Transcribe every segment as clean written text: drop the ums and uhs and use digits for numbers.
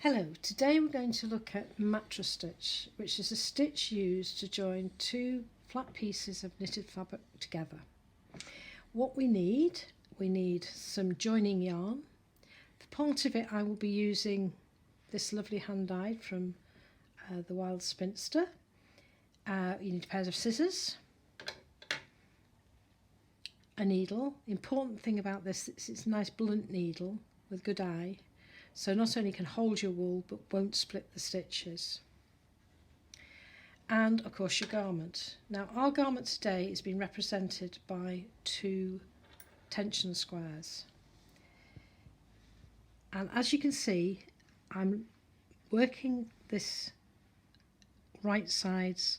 Hello, today we're going to look at mattress stitch, which is a stitch used to join two flat pieces of knitted fabric together. What we need some joining yarn. For part of it I will be using this lovely hand dyed from the Wild Spinster. You need a pair of scissors, a needle. Important thing about this, it's a nice blunt needle with good eye. So not only can hold your wool but won't split the stitches. And of course your garment. Now our garment today is being represented by two tension squares. And as you can see, I'm working this right sides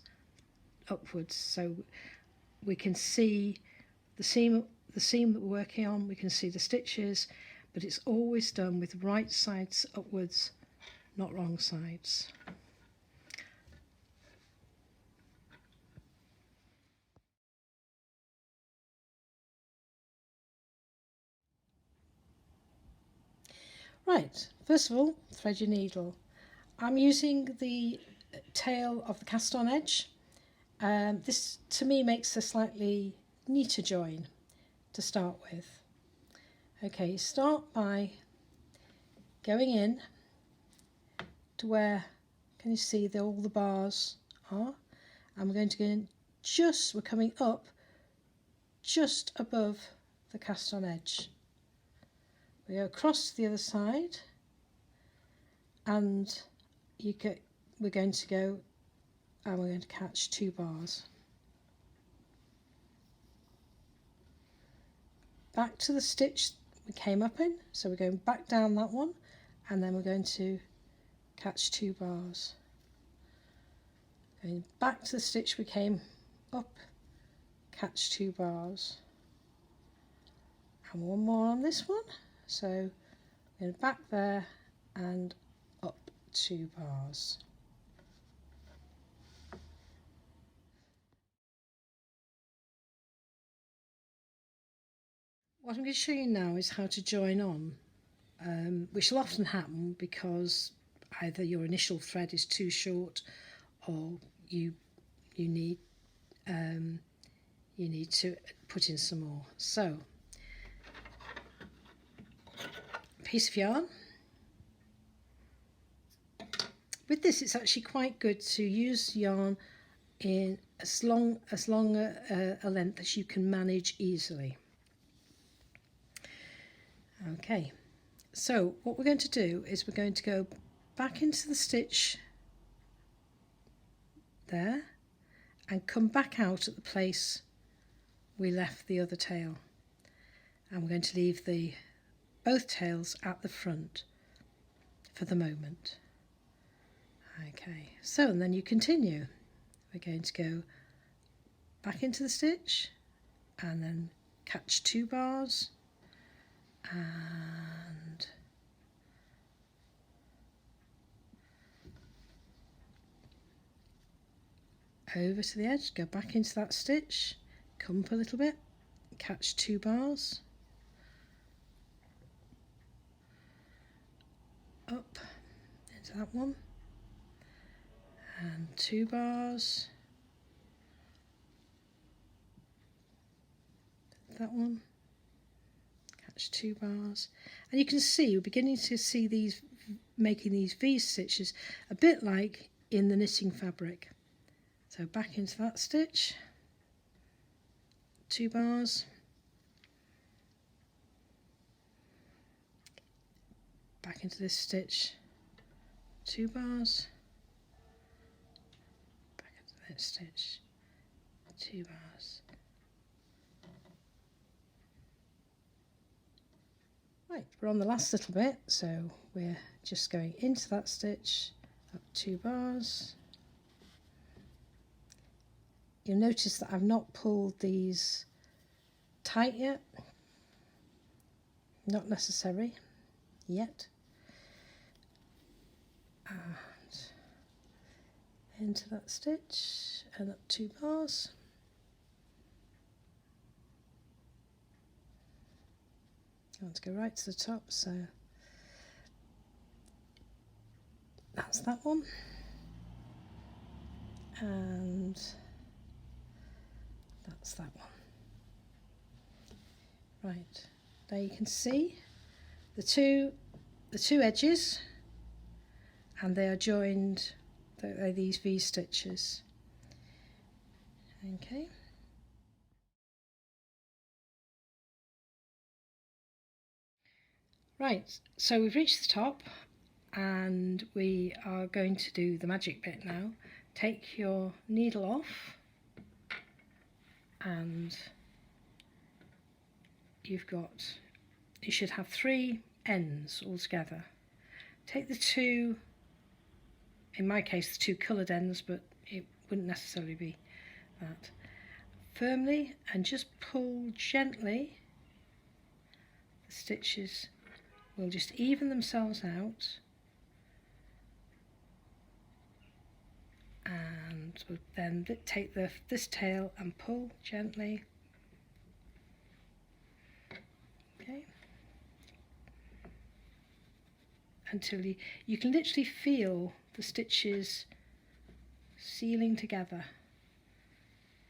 upwards, so we can see the seam that we're working on, we can see the stitches, but it's always done with right sides upwards, not wrong sides. Right, first of all, thread your needle. I'm using the tail of the cast on edge. This to me makes a slightly neater join to start with. Okay, start by going in to where, can you see all the bars are? And we're going to go in we're coming up just above the cast on edge. We go across to the other side and we're going to go and we're going to catch two bars. Back to the stitch we came up in, so we're going back down that one and then we're going to catch two bars. Going back to the stitch we came up, catch two bars. And one more on this one, so going back there and up two bars. What I'm going to show you now is how to join on, which will often happen because either your initial thread is too short or you need to put in some more. So, a piece of yarn. With this, it's actually quite good to use yarn in as long a length as you can manage easily. Okay, so what we're going to do is we're going to go back into the stitch there and come back out at the place we left the other tail, and we're going to leave both tails at the front for the moment. Okay, so and then you continue. We're going to go back into the stitch and then catch two bars and over to the edge, go back into that stitch, come up a little bit, catch two bars, up into that one and two bars, that one, catch two bars, and you can see we're beginning to see these making these V stitches a bit like in the knitting fabric. So back into that stitch, two bars, back into this stitch, two bars, back into that stitch, two bars. Right, we're on the last little bit, so we're just going into that stitch, up two bars. You'll notice that I've not pulled these tight yet, not necessary yet. And into that stitch and up two bars. I want to go right to the top, so That's that one, and that's that one. Right, there you can see the two edges, and they are joined, they're these V stitches. Okay. Right, so we've reached the top and we are going to do the magic bit now. Take your needle off and you should have 3 ends altogether. Take the 2, in my case the 2 coloured ends, but it wouldn't necessarily be that, firmly, and just pull gently. The stitches will just even themselves out, and we'll then take this tail and pull gently. Okay, until you can literally feel the stitches sealing together,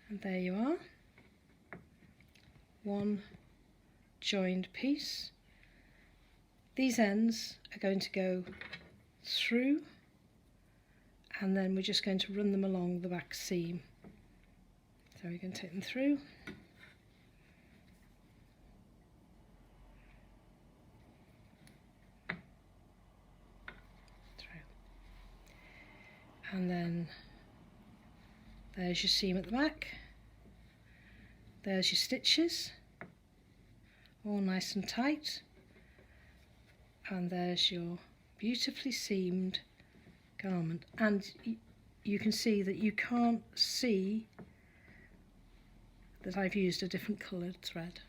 and there you are, one joined piece. These ends are going to go through, and then we're just going to run them along the back seam. So we're going to take them through, and then there's your seam at the back, there's your stitches, all nice and tight, and there's your beautifully seamed garment. And you can see that you can't see that I've used a different coloured thread.